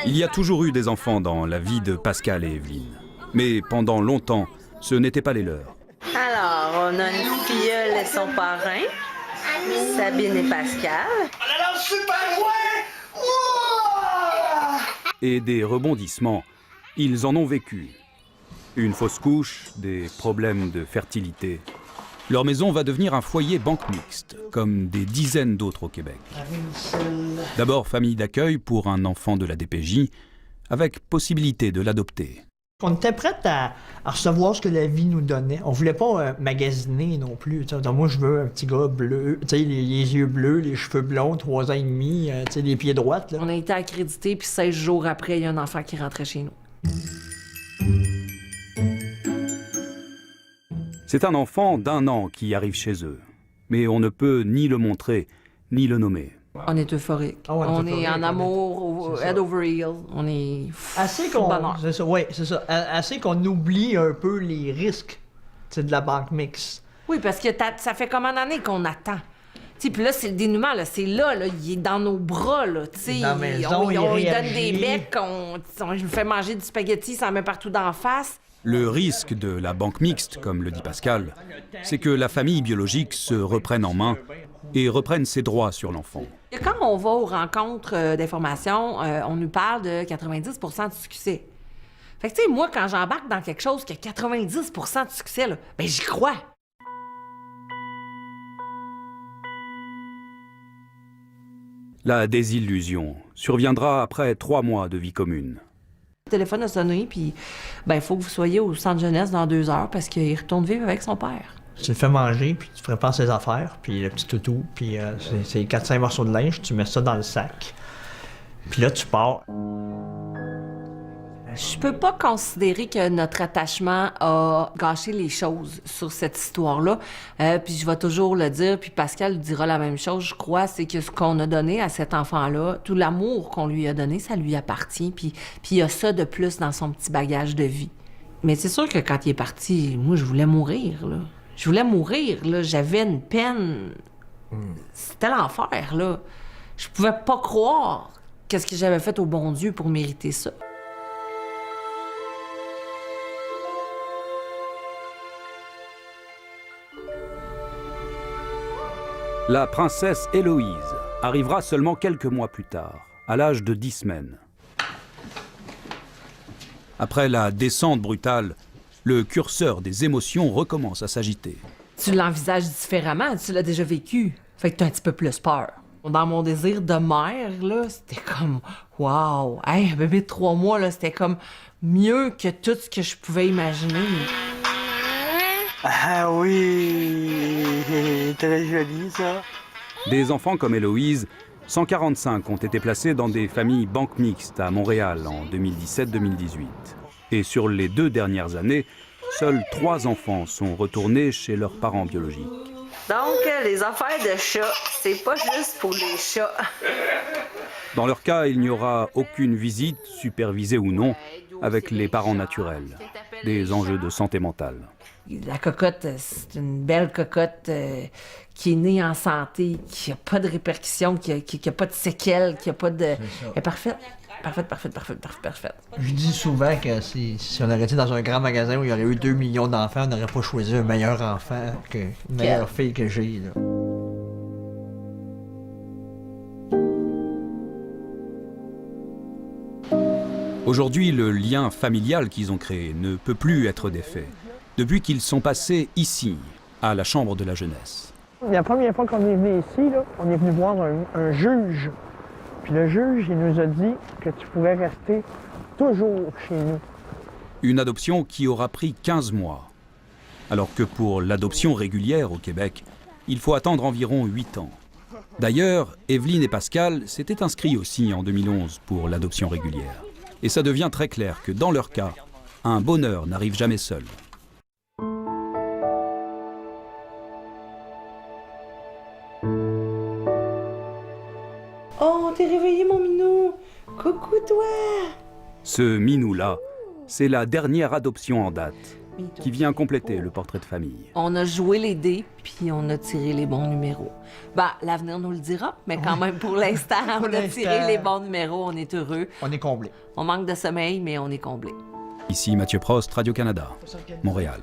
Il y a toujours eu des enfants dans la vie de Pascal et Evelyne. Mais pendant longtemps, ce n'étaient pas les leurs. Alors, on a une filleule et son parrain, Sabine et Pascal. Alors, super loin! Ouah! Et des rebondissements, ils en ont vécu. Une fausse couche, des problèmes de fertilité. Leur maison va devenir un foyer banque mixte, comme des dizaines d'autres au Québec. D'abord famille d'accueil pour un enfant de la DPJ, avec possibilité de l'adopter. On était prêts à recevoir ce que la vie nous donnait. On voulait pas magasiner non plus. Donc, moi, je veux un petit gars bleu, les yeux bleus, les cheveux blonds, 3 ans et demi, les pieds droits. Là. On a été accrédités, puis 16 jours après, il y a un enfant qui rentrait chez nous. C'est un enfant d'1 an qui arrive chez eux. Mais on ne peut ni le montrer, ni le nommer. On est euphorique. Ah ouais, on est en amour, head over heel. On est assez fou de qu'on, bonheur. c'est ça, ouais, c'est ça. Assez qu'on oublie un peu les risques de la banque mixte. Oui, parce que ça fait comme une année qu'on attend. Puis là, c'est le dénouement, là, c'est là, il est dans nos bras, là, tu sais. Dans la maison, on il donne réagit. des becs, on lui fait manger du spaghetti, ça en met partout d'en face. Le risque de la banque mixte, comme le dit Pascal, c'est que la famille biologique se reprenne en main et reprenne ses droits sur l'enfant. Et quand on va aux rencontres d'information, on nous parle de 90 % de succès. Fait que, tu sais, moi, quand j'embarque dans quelque chose qui a 90 % de succès, là, ben j'y crois. La désillusion surviendra après 3 mois de vie commune. Le téléphone a sonné, puis ben il faut que vous soyez au centre jeunesse dans 2 heures parce qu'il retourne vivre avec son père. Tu le fais manger, puis tu prépares ses affaires, puis le petit toutou, puis c'est 4-5 morceaux de linge, tu mets ça dans le sac. Puis là, tu pars. Je peux pas considérer que notre attachement a gâché les choses sur cette histoire-là. Puis je vais toujours le dire, puis Pascal dira la même chose, je crois, c'est que ce qu'on a donné à cet enfant-là, tout l'amour qu'on lui a donné, ça lui appartient. Puis il y a ça de plus dans son petit bagage de vie. Mais c'est sûr que quand il est parti, moi, je voulais mourir, là. Je voulais mourir, là. J'avais une peine. C'était l'enfer, là. Je pouvais pas croire qu'est-ce que j'avais fait au bon Dieu pour mériter ça. La princesse Héloïse arrivera seulement quelques mois plus tard, à l'âge de 10 semaines. Après la descente brutale, le curseur des émotions recommence à s'agiter. Tu l'envisages différemment, tu l'as déjà vécu. Fait que t'as un petit peu plus peur. Dans mon désir de mère, là, c'était comme « Wow! Hey, un bébé de 3 mois, là, c'était comme mieux que tout ce que je pouvais imaginer. » Ah oui, très joli ça. Des enfants comme Héloïse, 145 ont été placés dans des familles banque mixtes à Montréal en 2017-2018. Et sur les 2 dernières années, seuls 3 enfants sont retournés chez leurs parents biologiques. Donc, les affaires de chats, c'est pas juste pour les chats. Dans leur cas, il n'y aura aucune visite, supervisée ou non, avec les parents naturels. Des enjeux de santé mentale. La cocotte, c'est une belle cocotte qui est née en santé, qui n'a pas de répercussions, qui a pas de séquelles, qui n'a pas de... Elle est parfaite. Parfaite. Je dis souvent que si on aurait été dans un grand magasin où il y aurait eu 2 millions d'enfants, on n'aurait pas choisi un meilleur enfant que une meilleure fille que j'ai. Là. Aujourd'hui, le lien familial qu'ils ont créé ne peut plus être défait, depuis qu'ils sont passés ici, à la Chambre de la jeunesse. La première fois qu'on est venu ici, là, on est venu voir un juge. Puis le juge, il nous a dit que tu pouvais rester toujours chez nous. Une adoption qui aura pris 15 mois. Alors que pour l'adoption régulière au Québec, il faut attendre environ 8 ans. D'ailleurs, Evelyne et Pascal s'étaient inscrits aussi en 2011 pour l'adoption régulière. Et ça devient très clair que dans leur cas, un bonheur n'arrive jamais seul. Oh, t'es réveillé, mon minou! Coucou, toi! Ce minou-là, c'est la dernière adoption en date. qui vient compléter le portrait de famille. On a joué les dés, puis on a tiré les bons numéros. Ben, l'avenir nous le dira, mais quand même, pour l'instant, on a tiré les bons numéros, on est heureux. On est comblé. On manque de sommeil, mais on est comblé. Ici Mathieu Prost, Radio-Canada, Montréal.